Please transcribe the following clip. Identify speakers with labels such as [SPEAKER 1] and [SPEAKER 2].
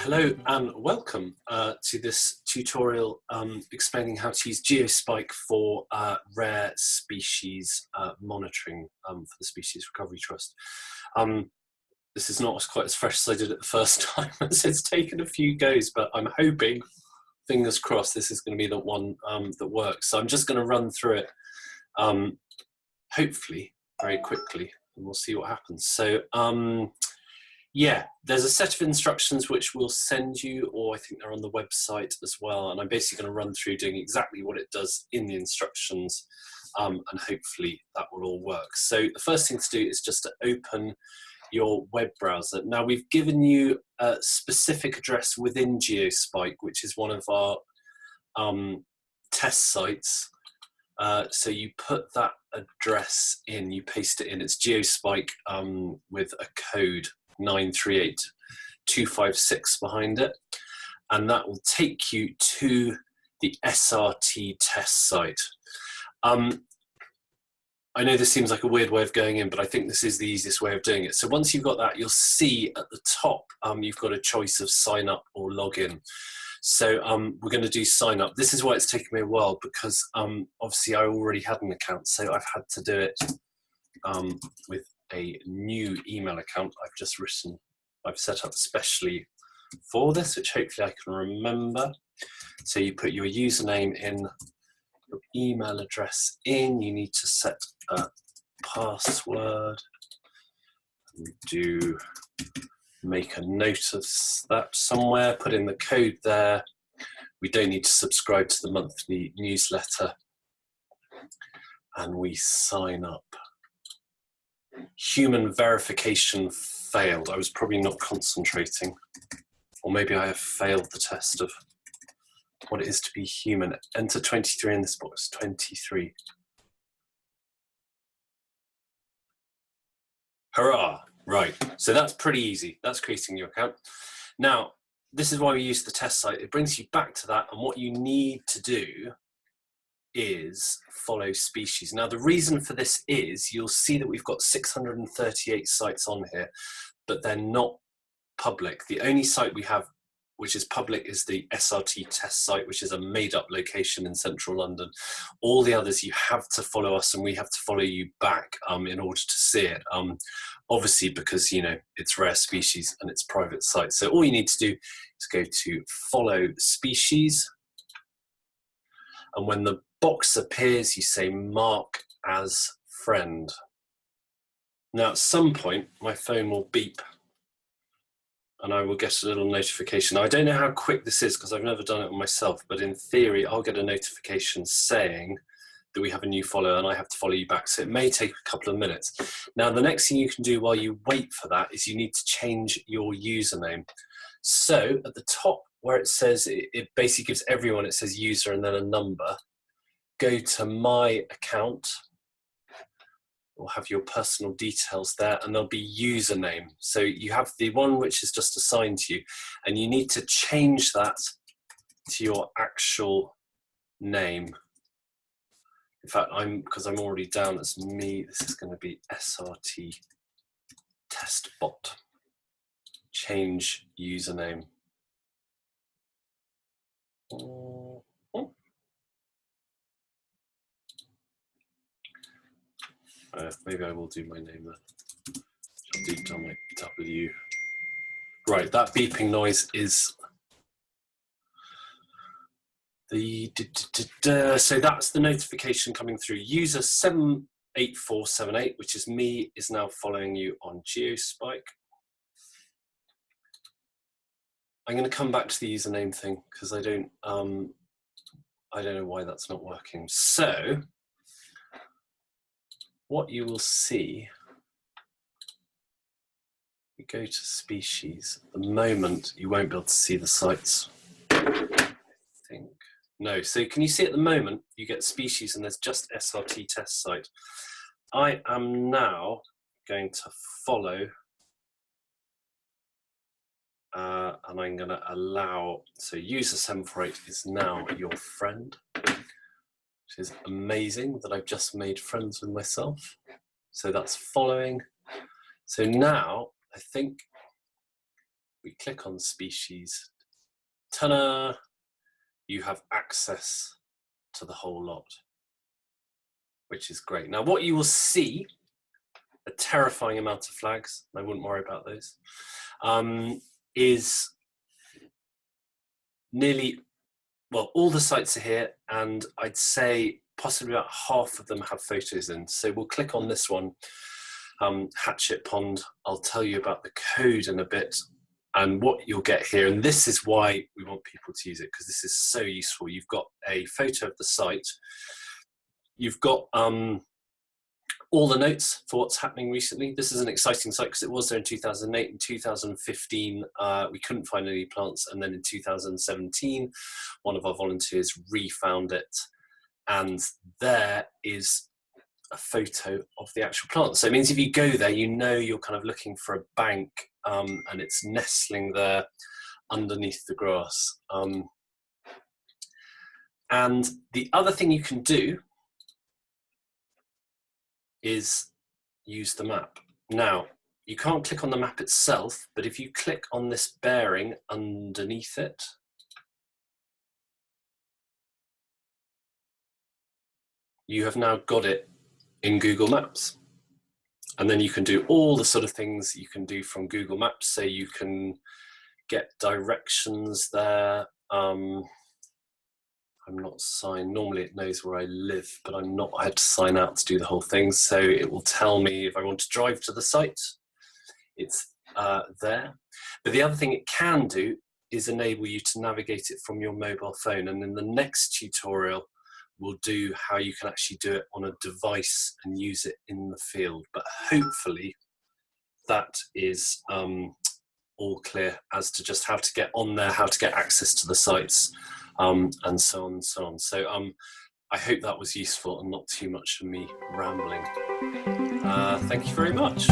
[SPEAKER 1] Hello and welcome to this tutorial explaining how to use Geospike for rare species monitoring for the Species Recovery Trust. This is not quite as fresh as I did it the first time, as it's taken a few goes, but I'm hoping, fingers crossed, this is going to be the one that works. So I'm just going to run through it, hopefully very quickly, and we'll see what happens. So yeah, there's a set of instructions which we'll send you, or I think they're on the website as well, and I'm basically going to run through doing exactly what it does in the instructions, and hopefully that will all work. So the first thing to do is just to open your web browser. Now we've given you a specific address within Geospike, which is one of our test sites. So you put that address in, you paste it in, it's Geospike with a code 938256 behind it, and that will take you to the SRT test site. I know this seems like a weird way of going in, but I think this is the easiest way of doing it. So once you've got that, you'll see at the top you've got a choice of sign up or log in. So we're going to do sign up. This is why it's taken me a while, because obviously I already had an account, so I've had to do it with a new email account I've set up specially for this, which hopefully I can remember. So you put your username in, your email address in, you need to set a password, do make a note of that somewhere, put in the code there. We don't need to subscribe to the monthly newsletter, and we sign up. Human verification failed. I was probably not concentrating, or maybe I have failed the test of what it is to be human. Enter 23 in this box, 23. Hurrah, right. So that's pretty easy. That's creating your account. Now, this is why we use the test site. It brings you back to that, and what you need to do is follow species. Now the reason for this is you'll see that we've got 638 sites on here, but they're not public. The only site we have which is public is the SRT test site, which is a made-up location in central London. All the others you have to follow us, and we have to follow you back in order to see it. Obviously because it's rare species and it's private site. So all you need to do is go to follow species, and when the box appears, you say mark as friend. Now at some point my phone will beep and I will get a little notification. Now, I don't know how quick this is because I've never done it on myself, but in theory I'll get a notification saying that we have a new follower and I have to follow you back. So it may take a couple of minutes. Now the next thing you can do while you wait for that is you need to change your username. So at the top where it says, it basically gives everyone, it says user and then a number. Go to my account, we'll have your personal details there, and there'll be username. So you have the one which is just assigned to you, and you need to change that to your actual name. In fact, because I'm already down as me, this is going to be SRT test bot. Change username. Maybe I will do my name there. I'll do W. Right, that beeping noise is the so that's the notification coming through. User 78478, which is me, is now following you on Geospike. I'm going to come back to the username thing because I don't know why that's not working. So what you will see, you go to species. At the moment, you won't be able to see the sites. I think. No, so can you see at the moment, you get species and there's just SRT test site. I am now going to follow, and I'm going to allow, so user 748 is now your friend. Which is amazing that I've just made friends with myself. So that's following. So now I think we click on species, ta-da, you have access to the whole lot, which is great. Now what you will see, a terrifying amount of flags, I wouldn't worry about those, is nearly, well, all the sites are here, and I'd say possibly about half of them have photos in. So we'll click on this one, Hatchet Pond. I'll tell you about the code in a bit and what you'll get here. And this is why we want people to use it, because this is so useful. You've got a photo of the site. You've got all the notes for what's happening recently. This is an exciting site because it was there in 2008. In 2015, we couldn't find any plants. And then in 2017, one of our volunteers refound it. And there is a photo of the actual plant. So it means if you go there, you know you're kind of looking for a bank, and it's nestling there underneath the grass. And the other thing you can do is use the map. Now, you can't click on the map itself, but if you click on this bearing underneath it, you have now got it in Google Maps. And then you can do all the sort of things you can do from Google Maps. So you can get directions there. I'm not signed. Normally it knows where I live, but I'm not. I had to sign out to do the whole thing. So it will tell me if I want to drive to the site, it's there. But the other thing it can do is enable you to navigate it from your mobile phone. And in the next tutorial, we'll do how you can actually do it on a device and use it in the field. But hopefully that is all clear as to just how to get on there, how to get access to the sites, and so on and so on. So I hope that was useful and not too much of me rambling. Thank you very much.